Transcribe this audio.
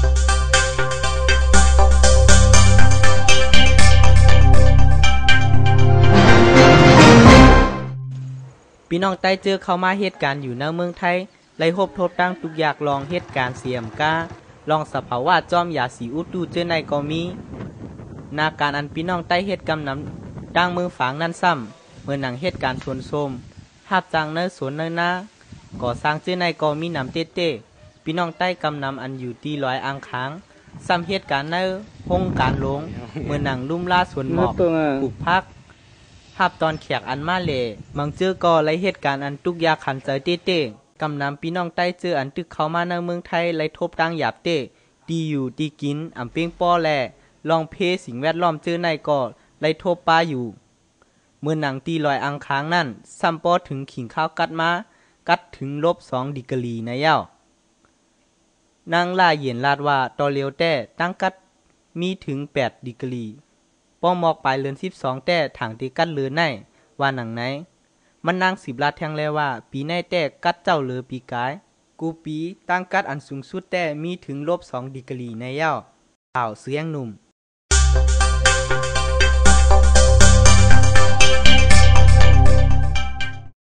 พี่น้องใต้เจอเข้ามาเหตุการณ์อยู่ในเมืองไทยไล่พบทบตั้งทุกอยากลองเหตุการณ์เสียมกาลองสภาวะจอมยาสีอุดดูเจอในก็มีนาการอันพี่น้องใต้เหตุกำนำดังมือฝางนั่นซ้ำเมื่อหนังเหตุการณ์สวนส้มภาพจางเนื้อสวนเนื้อนาก่อสร้างเจอในก็มีนำเต้เต้พี่น้องใต้กำนำอันอยู่ที่ลอยอ่างค้างซ้ำเหตุการณ์ในห้องการลงเมื่อหนังลุ่มล่าสวนหมอกปลูกพักภาพตอนแขกอันมาเล่มังเจอก็ไล่เหตุการณ์อันทุกยาขันใจเต้เต้กำนำพี่น้องใต้เจออันตึกเข้ามาในเมืองไทยไล่ทบดังหยาบเต้ดีอยู่ดีกินอ่ำเป้งป้อแลลองเพสิ่งแวดล้อมเจอในก็ไล่ทบปลาอยู่เมื่อหนังตีลอยอังค้างนั่นซ้ำปอถึงขิงข้าวกัดมากัดถึง-2 ดีกรีในเย้านางล่าเย็นลาดว่าตอเลียวแต่ตั้งกัดมีถึง8 ดีกรีป้อมอกปลายเลือน12แต่ถังตีกัดเลือนในว่าหนังไหนมันนาง10 ลาดแทงแล้วว่าปีในแต่กัดเจ้าเลือปีกายกูปีตั้งกัดอันสูงสุดแต่มีถึง-2 ดีกรีในเย้าข่าวเสียงหนุ่ม